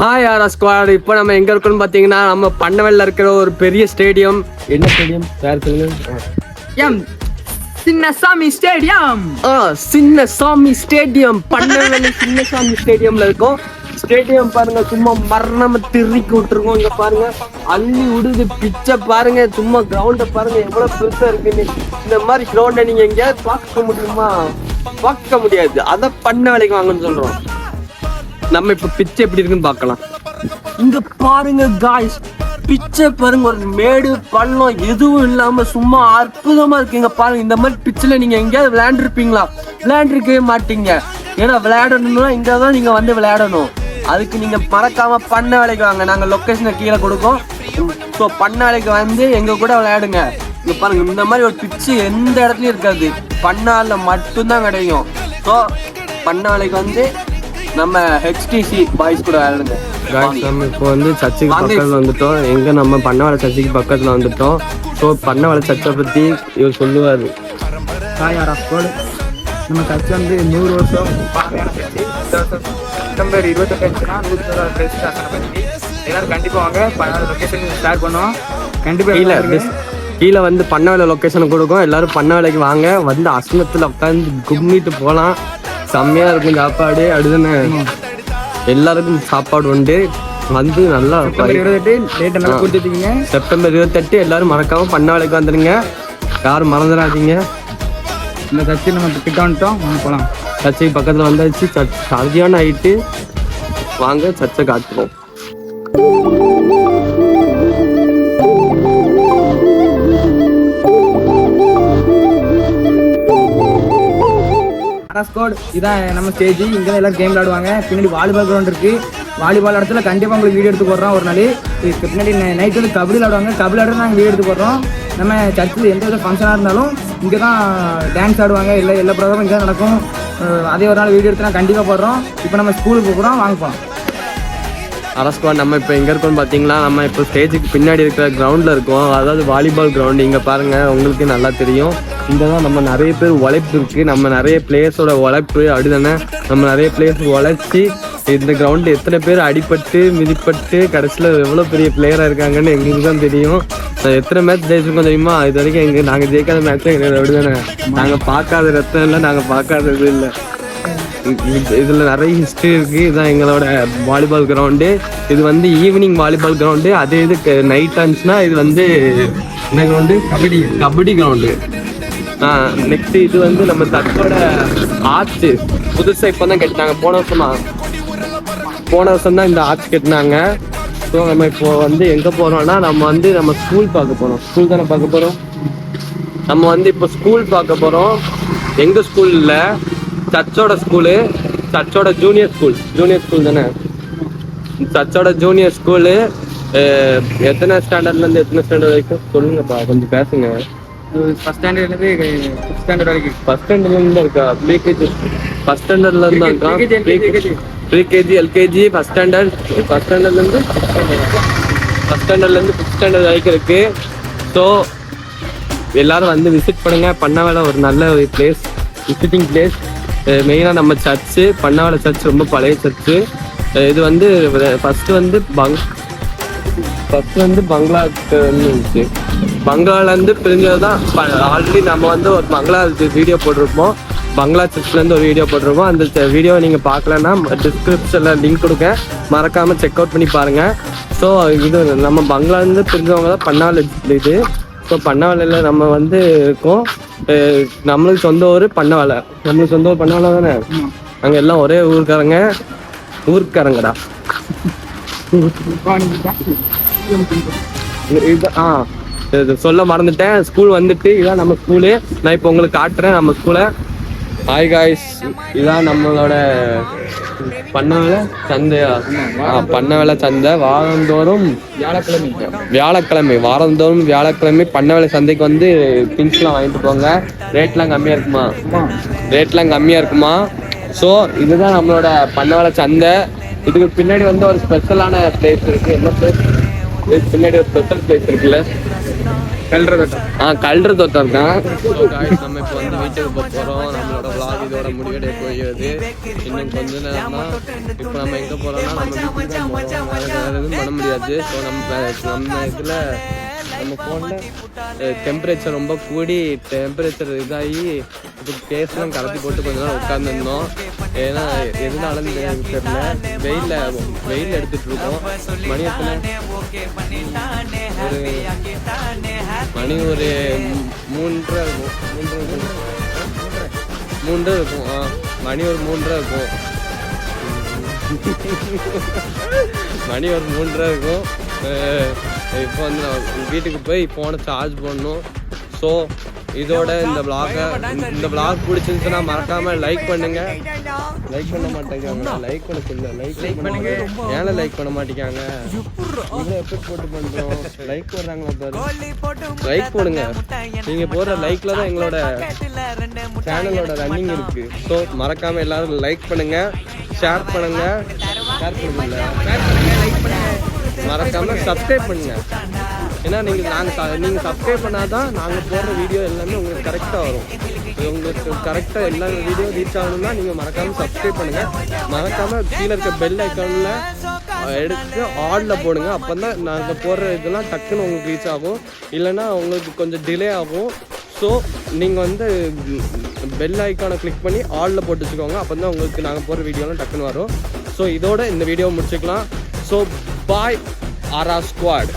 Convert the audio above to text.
Hi ஆரா squad. இப்போ நம்ம எங்க இருக்கோம்னு பாத்தீங்கன்னா நம்ம பண்ணவெல்ல இருக்கிற ஒரு பெரிய ஸ்டேடியம். என்ன ஸ்டேடியம் பேர் சொல்லுங்க? சின்னசாமி ஸ்டேடியம். சின்னசாமி ஸ்டேடியம். பண்ணவெல்ல சின்னசாமி ஸ்டேடியம்ல இருக்கோம். ஸ்டேடியம் பாருங்க, சும்மா மரணமா திருக்கி விட்டுருக்கோம். இங்க பாருங்க, அள்ளி விடுது பிச்சை பாருங்க. சும்மா கிரவுண்ட பாருங்க எவ்வளவு பெருசா இருக்குன்னு. இந்த மாதிரி கிரவுண்ட நீங்க எங்கேயாவது பார்க்க முடியுமா? பார்க்க முடியாது. அத பண்ண வேலைக்கு வாங்கன்னு சொல்றோம். நம்ம இப்ப பிச்சை எப்படி இருக்குன்னு பார்க்கலாம். இங்க பாருங்க காய்ஸ், பிச்சை பாருங்க, ஒரு மேடு பள்ளம் எதுவும் இல்லாம சும்மா அற்புதமா இருக்கு. இங்க பாருங்க, இந்த மாதிரி பிச்சில நீங்க எங்கேயாவது விளையாண்டுருப்பீங்களா? விளையாண்டுருக்கவே மாட்டீங்க. ஏன்னா விளையாடணும்னா இங்கதான் நீங்க வந்து விளையாடணும். அதுக்கு நீங்க மறக்காம பண்ண வேலைக்கு வாங்க. நாங்க லொகேஷனை கீழே கொடுக்கோம். ஸோ பண்ண வேலைக்கு வந்து எங்க கூட விளையாடுங்க. இங்க பாருங்க, இந்த மாதிரி ஒரு பிச்சு எந்த இடத்துலயும் இருக்காது, பண்ணால மட்டும்தான் கிடைக்கும். ஸோ பண்ண வேலைக்கு வந்து நம்ம HTC பாய்ஸ் கூட விளையாடுங்க. நம்ம இப்போ வந்து சர்ச்சுக்கு பக்கத்தில் வந்துட்டோம். எங்க நம்ம பண்ணவாளை சர்ச்சுக்கு பக்கத்தில் வந்துட்டோம். ஸோ பண்ணவாளை சர்ச்சை பற்றி இவர் சொல்லுவார். நம்ம சர்ச் வந்து 100 வருஷம் செப்டம்பர் 28 எல்லாரும் கண்டிப்பா வாங்க. லொகேஷன் ஷேர் பண்ணுவோம். கண்டிப்பா கீழே வந்து பண்ணவேலை லொக்கேஷனை கொடுக்கும். எல்லாரும் பண்ண வேலைக்கு வாங்க. வந்து அசனத்தில் உட்காந்து கும்மிட்டு போகலாம். செம்மையா இருக்கும் சாப்பாடு. அடுதானே எல்லாருக்கும் சாப்பாடு உண்டு. வந்து நல்லா செப்டம்பர் 28 எல்லாரும் மறக்காம பண்ண வேலைக்கு வந்துடுங்க. யாரும் மறந்துடாதீங்க. இந்த சர்ச்சு நம்ம கிட்ட வந்துட்டோம், போகலாம். சர்ச்சைக்கு பக்கத்தில் வந்தாச்சு. சர்ச் சரியான ஆயிட்டு வாங்க, சர்ச்சை காட்டுவோம். இதான் நம்ம ஸ்டேஜ். இங்கே எல்லாம் கேம் விளையாடுவாங்க. பின்னாடி வாலிபால் கிரவுண்ட் இருக்கு. வாலிபால் இடத்துல கண்டிப்பாக உங்களுக்கு வீடியோ எடுத்து போடுறோம். ஒரு நாள் பின்னாடி நைட் வந்து கபடி விளையாடுவாங்க. கபடி ஆடுறது நாங்கள் வீடியோ எடுத்து போடுறோம். நம்ம சர்ச்சில் எந்த வித ஃபங்க்ஷனாக இருந்தாலும் இங்கே தான் டான்ஸ் ஆடுவாங்க. எல்லா ப்ரோக்ராமும் இங்கே தான் நடக்கும். அதே ஒரு நாள் வீடியோ எடுத்து நான் கண்டிப்பாக போடுறோம். இப்போ நம்ம ஸ்கூலுக்கு போகிறோம், வாங்க போகலாம். அரஸ்குவா நம்ம இப்போ எங்கே இருக்கோம்னு பார்த்தீங்களா, நம்ம இப்போ ஸ்டேஜுக்கு பின்னாடி இருக்கிற கிரவுண்டில் இருக்கோம். அதாவது வாலிபால் கிரவுண்டு. இங்கே பாருங்கள், உங்களுக்கு நல்லா தெரியும். இங்கே தான் நம்ம நிறைய பேர் உழைப்பு இருக்குது. நம்ம நிறைய பிளேயர்ஸோட உழைப்பு அப்படிதானே. நம்ம நிறைய பிளேயர்ஸ் உழைச்சி இந்த கிரவுண்டில் எத்தனை பேர் அடிபட்டு மிதிப்பட்டு கடைசியில் எவ்வளோ பெரிய பிளேயராக இருக்காங்கன்னு எங்களுக்கு தான் தெரியும். எத்தனை மேட்ச் ஜெயிச்சிருக்கோம் தெரியுமா? இது வரைக்கும் நாங்கள் ஜெயிக்காத மேட்ச்சே கிடையாது அப்படிதானே. நாங்கள் பார்க்காத ரத்தம் இல்லை, நாங்கள் பார்க்காதது இல்லை. இதில் நிறைய ஹிஸ்ட்ரி இருக்குது. இதுதான் எங்களோட வாலிபால் கிரவுண்டு. இது வந்து ஈவினிங் வாலிபால் கிரவுண்டு. அதே இது நைட் ஆச்சுன்னா இது வந்து என்ன கிரவுண்டு? கபடி கிரவுண்டு. நெக்ஸ்ட் இது வந்து நம்ம சர்ச்சோட ஆர்ச்சு புதுசாக இப்போ தான் கட்டினாங்க. போன வருஷம் தான் இந்த ஆர்ச் கட்டினாங்க. ஸோ நம்ம இப்போ வந்து எங்கே போகிறோம்னா, நம்ம வந்து நம்ம ஸ்கூல் பார்க்க போகிறோம். ஸ்கூல் தானே பார்க்க போகிறோம். நம்ம வந்து இப்போ ஸ்கூல் பார்க்க போகிறோம். எங்கள் ஸ்கூல் இல்லை, சர்ச்சோட ஸ்கூலு. சர்ச்சோட ஜூனியர் ஸ்கூல் தானே. சர்ச்சோட ஜூனியர் ஸ்கூலு. எத்தனை ஸ்டாண்டர்ட்லேருந்து எத்தனை ஸ்டாண்டர்ட் வரைக்கும் சொல்லுங்கப்பா, கொஞ்சம் பேசுங்க. ஃபஸ்ட் ஸ்டாண்டர்ட்லேருந்து 5th ஸ்டாண்டர்ட் வரைக்கும். ஃபஸ்ட் ஸ்டாண்டர்ட்லேருந்து இருக்கா? ப்ரீகேஜி ஃபஸ்ட் ஸ்டாண்டர்ட்லேருந்து தான் இருக்கா. ப்ரீகேஜி எல்கேஜி ஃபஸ்ட் ஸ்டாண்டர்ட்லேருந்து 5th ஸ்டாண்டர்ட் வரைக்கும் இருக்குது. ஸோ எல்லோரும் வந்து விசிட் பண்ணுங்கள். பண்ணவேலை ஒரு நல்ல ஒரு பிளேஸ், விசிட்டிங் பிளேஸ். மெயினாக நம்ம சர்ச்சு, பண்ணவேலை சர்ச் ரொம்ப பழைய சர்ச்சு. இது வந்து ஃபஸ்ட்டு வந்து பங்களாக்கு இருந்துச்சு. பங்களாலேருந்து பிரிஞ்சது தான். ஆல்ரெடி நம்ம வந்து ஒரு பங்களா வீடியோ போட்டிருப்போம். பங்களா சர்ச்லேருந்து ஒரு வீடியோ போட்டிருப்போம். அந்த வீடியோவை நீங்கள் பார்க்கலன்னா டிஸ்கிரிப்ஷனில் லிங்க் கொடுக்க, மறக்காமல் செக் அவுட் பண்ணி பாருங்கள். ஸோ இது நம்ம பங்களாலேருந்து பிரிஞ்சவங்க தான் பண்ணவேலை இது. ஸோ பண்ணவேலையில் நம்ம வந்து இருக்கோம். நம்மளுக்கு சொந்த ஊர் பண்ணவேலை. நம்மளுக்கு சொந்த ஊர் பண்ணவேலை தானே. நாங்கள் எல்லாம் ஒரே ஊருக்காரங்கடா. இது சொல்ல மறந்துட்டேன். ஸ்கூல் வந்துட்டு இதான் நம்ம ஸ்கூலு. நான் இப்போ உங்களுக்கு காட்டுறேன் நம்ம ஸ்கூலை. ஹாய் காய்ஸ், இதான் நம்மளோட பண்ணவேலை சந்தையா. பண்ணவேலை சந்தை வாரந்தோறும் வியாழக்கிழமை பண்ணவேலை சந்தைக்கு வந்து திங்ஸ்லாம் வாங்கிட்டு போங்க. ரேட்லாம் கம்மியாக இருக்குமா. ஸோ இதுதான் நம்மளோட பண்ணவேலை சந்தை. இதுக்கு பின்னாடி வந்து ஒரு ஸ்பெஷலான பிளேஸ் இருக்குது. என்ன பிளேஸ்? இதுக்கு பின்னாடி ஒரு ஸ்பெஷல் பிளேஸ் இருக்குல்ல, கல்ற தோட்டம் இருக்கான். நம்ம இப்போ வந்து வீட்டுக்கு போகிறோம். நம்மளோட vlog இதோட இதோட முடிவடைய போகிறது. இன்னும் கொஞ்ச நேரம் தான். இப்போ நம்ம எங்கே போகிறோம்னா நம்ம வீட்டுக்கு தான் போகிறோம். வேறு எதுவும் பண்ண முடியாது. ஸோ நம்ம இதில் நம்ம ஃபோனில் டெம்பரேச்சர் ரொம்ப கூடி டெம்பரேச்சர் இதாகி இப்போ கேஸ்லாம் கலத்தி போட்டு கொஞ்ச நேரம் உட்காந்துருந்தோம். ஏன்னா எதுனாலும் தெரியல, வெயில் எடுத்துகிட்டு இருக்கோம். மணி ஒரு 3:30 இருக்கும். 3:30 இருக்கும். மணி ஒரு 3:30 இருக்கும். மணி ஒரு 3:30 இருக்கும். இப்போ வந்து நான் வீட்டுக்கு போய் ஃபோனை சார்ஜ் பண்ணணும். ஸோ இதோட இந்த vlog பிடிச்சிருந்துச்சுன்னா மறக்காம லைக் பண்ணுங்க. லைக் பண்ண மாட்டேங்காங்க. லைக் பண்ண சொல்ல லைக் பண்ணுங்க. ஏன்னா லைக் பண்ண மாட்டேங்காங்க. இவ்வளோ எஃபெக்ட் போட்டு பண்ணுறோம். லைக் போடுறாங்களா பாரு. லைக் போடுங்க. நீங்க போடுற லைக்ல தான் எங்களோட சேனலோட ரன்னிங் இருக்கு. ஸோ மறக்காம எல்லாரும் லைக் பண்ணுங்க, ஷேர் பண்ணுங்க. மறக்காம சப்ஸ்கிரைப் பண்ணுங்க. ஏன்னா நீங்கள் சப்ஸ்கிரைப் பண்ணாதான் நாங்கள் போடுற வீடியோ எல்லாமே உங்களுக்கு கரெக்டாக வரும். உங்களுக்கு கரெக்டாக எல்லா வீடியோ ரீச் ஆகணும்னா நீங்கள் மறக்காமல் சப்ஸ்கிரைப் பண்ணுங்கள். மறக்காமல் கீழே இருக்க பெல் ஐக்கானில் எடுத்து ஆலில் போடுங்க. அப்போ தான் நாங்கள் போடுற இதெல்லாம் டக்குன்னு உங்களுக்கு ரீச் ஆகும். இல்லைன்னா உங்களுக்கு கொஞ்சம் டிலே ஆகும். ஸோ நீங்கள் வந்து பெல் ஐக்கானை கிளிக் பண்ணி ஆலில் போட்டு வச்சுக்கோங்க. அப்போ தான் உங்களுக்கு நாங்கள் போடுற வீடியோலாம் டக்குன்னு வரும். ஸோ இதோட இந்த வீடியோ முடிச்சுக்கலாம். ஸோ பாய் ஆரா ஸ்குவாட்.